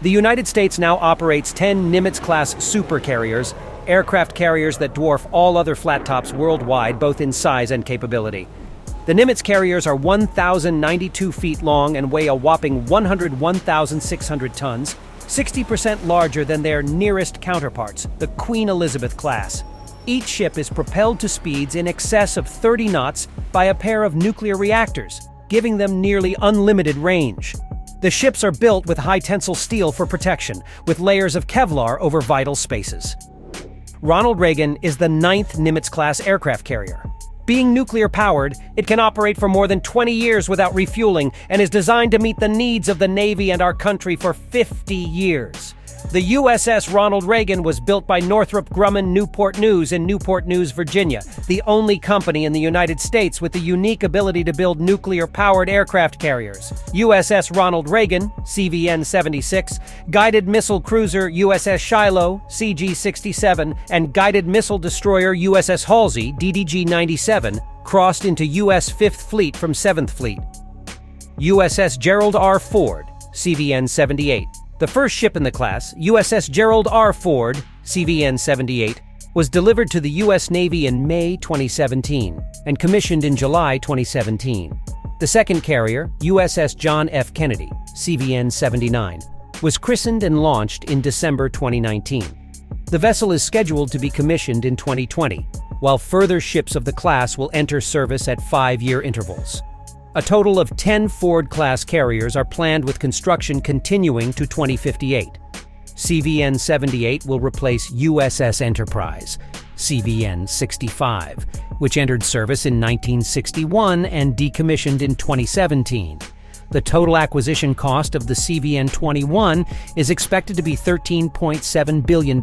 The United States now operates 10 Nimitz-class supercarriers, aircraft carriers that dwarf all other flat tops worldwide, both in size and capability. The Nimitz carriers are 1,092 feet long and weigh a whopping 101,600 tons, 60% larger than their nearest counterparts, the Queen Elizabeth class. Each ship is propelled to speeds in excess of 30 knots by a pair of nuclear reactors, giving them nearly unlimited range. The ships are built with high-tensile steel for protection, with layers of Kevlar over vital spaces. Ronald Reagan is the 9th Nimitz-class aircraft carrier. Being nuclear-powered, it can operate for more than 20 years without refueling and is designed to meet the needs of the Navy and our country for 50 years. The USS Ronald Reagan was built by Northrop Grumman Newport News in Newport News, Virginia, the only company in the United States with the unique ability to build nuclear-powered aircraft carriers. USS Ronald Reagan, CVN-76, guided missile cruiser USS Shiloh, CG-67, and guided missile destroyer USS Halsey, DDG-97, crossed into U.S. 5th Fleet from 7th Fleet. USS Gerald R. Ford, CVN-78. The first ship in the class, USS Gerald R. Ford, CVN-78, was delivered to the U.S. Navy in May 2017 and commissioned in July 2017. The second carrier, USS John F. Kennedy, CVN-79, was christened and launched in December 2019. The vessel is scheduled to be commissioned in 2020, while further ships of the class will enter service at 5-year intervals. A total of 10 Ford-class carriers are planned with construction continuing to 2058. CVN-78 will replace USS Enterprise, CVN-65, which entered service in 1961 and decommissioned in 2017. The total acquisition cost of the CVN-21 is expected to be $13.7 billion.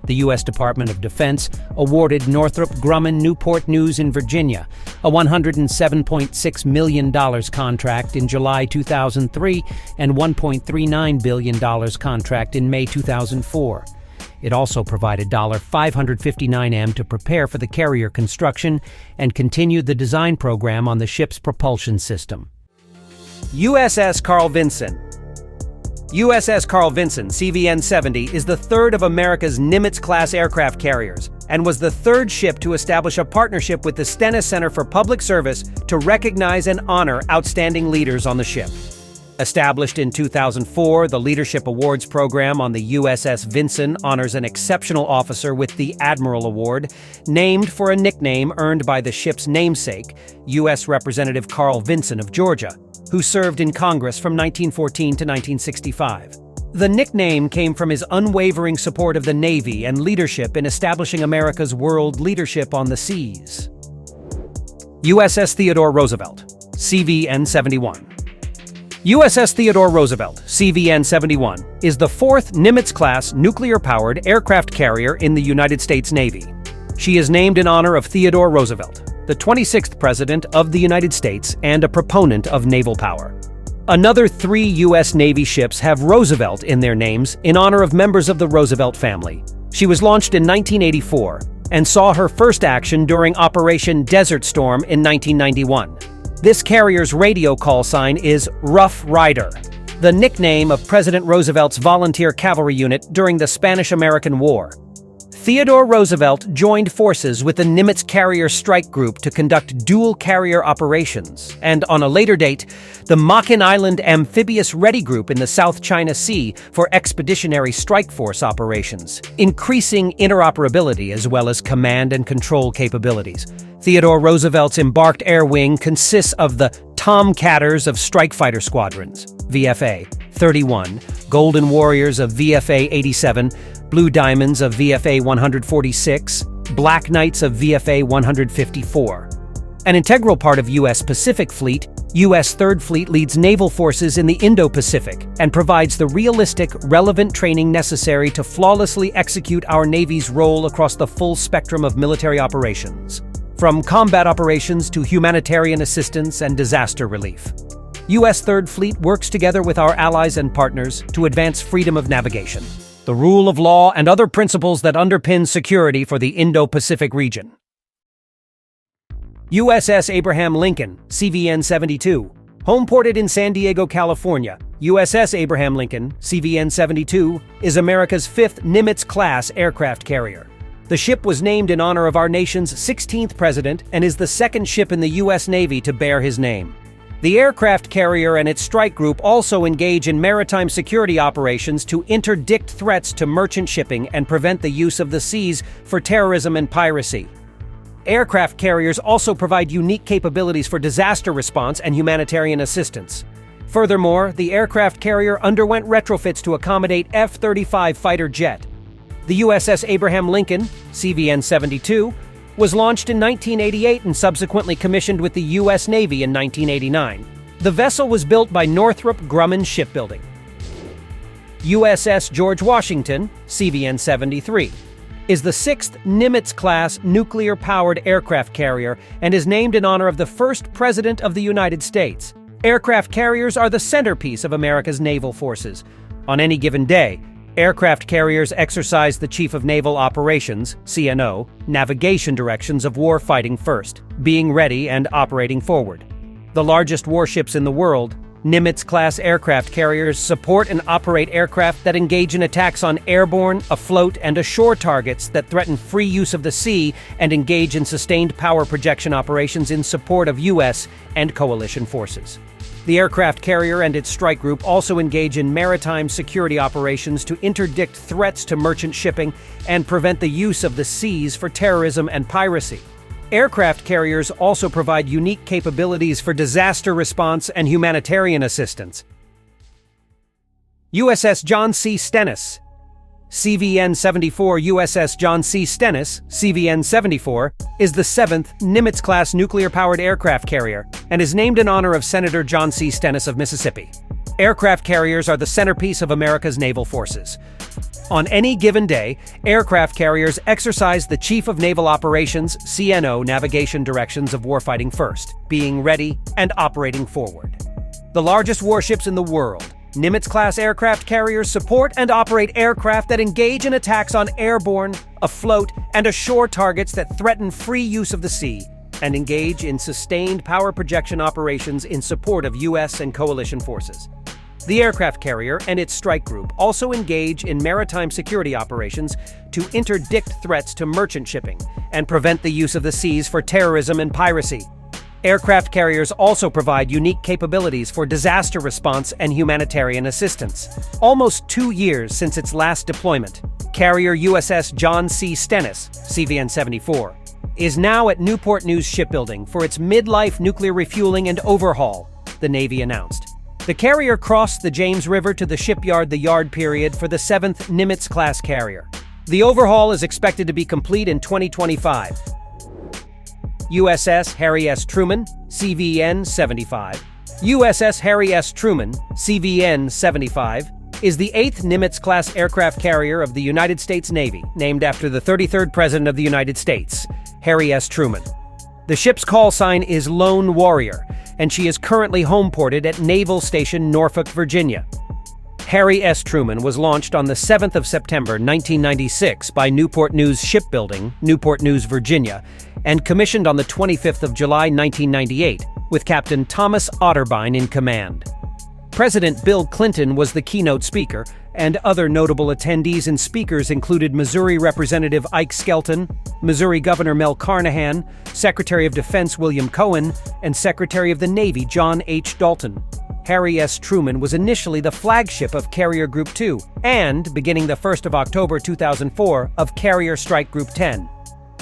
The U.S. Department of Defense awarded Northrop Grumman Newport News in Virginia a $107.6 million contract in July 2003 and $1.39 billion contract in May 2004. It also provided $559M to prepare for the carrier construction and continued the design program on the ship's propulsion system. USS Carl Vinson. USS Carl Vinson, CVN-70, is the third of America's Nimitz-class aircraft carriers and was the third ship to establish a partnership with the Stennis Center for Public Service to recognize and honor outstanding leaders on the ship. Established in 2004, the Leadership Awards program on the USS Vinson honors an exceptional officer with the Admiral Award, named for a nickname earned by the ship's namesake, U.S. Representative Carl Vinson of Georgia, who served in Congress from 1914 to 1965. The nickname came from his unwavering support of the Navy and leadership in establishing America's world leadership on the seas. USS Theodore Roosevelt, CVN-71. USS Theodore Roosevelt, CVN-71, is the fourth Nimitz-class nuclear-powered aircraft carrier in the United States Navy. She is named in honor of Theodore Roosevelt, the 26th President of the United States and a proponent of naval power. Another 3 U.S. Navy ships have Roosevelt in their names in honor of members of the Roosevelt family. She was launched in 1984 and saw her first action during Operation Desert Storm in 1991. This carrier's radio call sign is Rough Rider, the nickname of President Roosevelt's volunteer cavalry unit during the Spanish-American War. Theodore Roosevelt joined forces with the Nimitz Carrier Strike Group to conduct dual carrier operations, and on a later date, the Makin Island Amphibious Ready Group in the South China Sea for expeditionary strike force operations, increasing interoperability as well as command and control capabilities. Theodore Roosevelt's embarked air wing consists of the Tomcatters of Strike Fighter Squadrons, VFA 31, Golden Warriors of VFA 87, Blue Diamonds of VFA 146, Black Knights of VFA 154. An integral part of U.S. Pacific Fleet, U.S. Third Fleet leads naval forces in the Indo-Pacific and provides the realistic, relevant training necessary to flawlessly execute our Navy's role across the full spectrum of military operations, from combat operations to humanitarian assistance and disaster relief. U.S. Third Fleet works together with our allies and partners to advance freedom of navigation, the rule of law, and other principles that underpin security for the Indo-Pacific region. USS Abraham Lincoln, CVN-72. Homeported in San Diego, California, USS Abraham Lincoln, CVN-72, is America's fifth Nimitz-class aircraft carrier. The ship was named in honor of our nation's 16th president and is the second ship in the U.S. Navy to bear his name. The aircraft carrier and its strike group also engage in maritime security operations to interdict threats to merchant shipping and prevent the use of the seas for terrorism and piracy. Aircraft carriers also provide unique capabilities for disaster response and humanitarian assistance. Furthermore, the aircraft carrier underwent retrofits to accommodate F-35 fighter jet. The USS Abraham Lincoln, CVN-72, was launched in 1988 and subsequently commissioned with the U.S. Navy in 1989. The vessel was built by Northrop Grumman Shipbuilding. USS George Washington, CVN-73, is the sixth Nimitz-class nuclear-powered aircraft carrier and is named in honor of the first President of the United States. Aircraft carriers are the centerpiece of America's naval forces. On any given day, aircraft carriers exercise the Chief of Naval Operations, CNO, navigation directions of war fighting first, being ready and operating forward. The largest warships in the world, Nimitz-class aircraft carriers support and operate aircraft that engage in attacks on airborne, afloat, and ashore targets that threaten free use of the sea and engage in sustained power projection operations in support of U.S. and coalition forces. The aircraft carrier and its strike group also engage in maritime security operations to interdict threats to merchant shipping and prevent the use of the seas for terrorism and piracy. Aircraft carriers also provide unique capabilities for disaster response and humanitarian assistance. USS John C. Stennis, CVN-74. USS John C. Stennis, CVN-74, is the seventh Nimitz-class nuclear-powered aircraft carrier and is named in honor of Senator John C. Stennis of Mississippi. Aircraft carriers are the centerpiece of America's naval forces. On any given day, aircraft carriers exercise the Chief of Naval Operations, CNO, navigation directions of warfighting first, being ready and operating forward. The largest warships in the world, Nimitz-class aircraft carriers support and operate aircraft that engage in attacks on airborne, afloat, and ashore targets that threaten free use of the sea, and engage in sustained power projection operations in support of U.S. and coalition forces. The aircraft carrier and its strike group also engage in maritime security operations to interdict threats to merchant shipping and prevent the use of the seas for terrorism and piracy. Aircraft carriers also provide unique capabilities for disaster response and humanitarian assistance. Almost 2 years since its last deployment, carrier USS John C. Stennis, CVN-74, is now at Newport News Shipbuilding for its mid-life nuclear refueling and overhaul, the Navy announced. The carrier crossed the James River to the shipyard the yard period for the 7th Nimitz-class carrier. The overhaul is expected to be complete in 2025. USS Harry S. Truman, CVN-75. USS Harry S. Truman, CVN-75, is the 8th Nimitz-class aircraft carrier of the United States Navy, named after the 33rd President of the United States, Harry S. Truman. The ship's call sign is Lone Warrior, and she is currently homeported at Naval Station Norfolk, Virginia. Harry S. Truman was launched on the 7th of September 1996 by Newport News Shipbuilding, Newport News, Virginia, and commissioned on the 25th of July 1998 with Captain Thomas Otterbein in command. President Bill Clinton was the keynote speaker, and other notable attendees and speakers included Missouri Representative Ike Skelton, Missouri Governor Mel Carnahan, Secretary of Defense William Cohen, and Secretary of the Navy John H. Dalton. Harry S. Truman was initially the flagship of Carrier Group 2 and, beginning the 1st of October 2004, of Carrier Strike Group 10.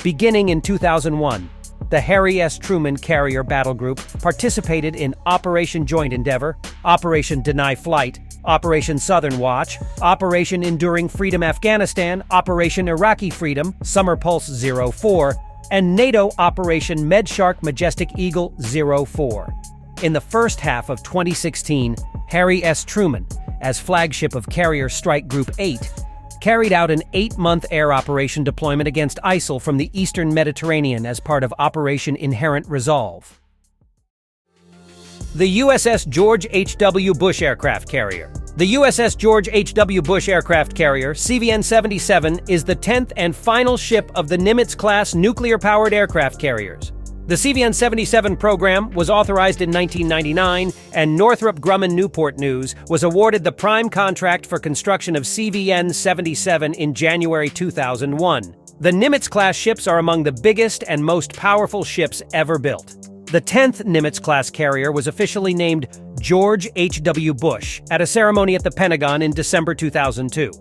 Beginning in 2001, the Harry S. Truman Carrier Battle Group participated in Operation Joint Endeavor, Operation Deny Flight, Operation Southern Watch, Operation Enduring Freedom Afghanistan, Operation Iraqi Freedom, Summer Pulse 04, and NATO Operation MedShark Majestic Eagle 04. In the first half of 2016, Harry S. Truman, as flagship of Carrier Strike Group 8, carried out an 8-month air operation deployment against ISIL from the eastern Mediterranean as part of Operation Inherent Resolve. The USS George H.W. Bush aircraft carrier. The USS George H.W. Bush aircraft carrier, CVN-77, is the 10th and final ship of the Nimitz-class nuclear-powered aircraft carriers. The CVN-77 program was authorized in 1999, and Northrop Grumman Newport News was awarded the prime contract for construction of CVN-77 in January 2001. The Nimitz-class ships are among the biggest and most powerful ships ever built. The 10th Nimitz-class carrier was officially named George H.W. Bush at a ceremony at the Pentagon in December 2002.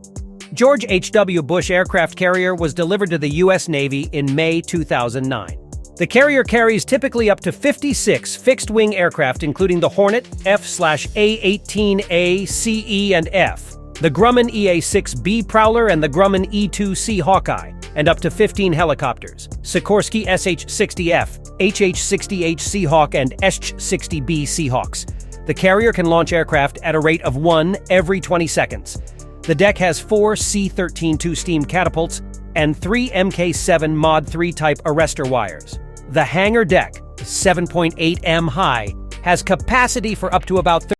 George H.W. Bush aircraft carrier was delivered to the U.S. Navy in May 2009. The carrier carries typically up to 56 fixed-wing aircraft, including the Hornet, F/A-18A, CE, and F, the Grumman EA-6B Prowler, and the Grumman E-2C Hawkeye, and up to 15 helicopters, Sikorsky SH-60F, HH-60H Seahawk, and SH-60B Seahawks. The carrier can launch aircraft at a rate of 1 every 20 seconds. The deck has 4 C-13 two-steam catapults and 3 Mk7 Mod 3 type arrestor wires. The hangar deck, 7.8 m high, has capacity for up to about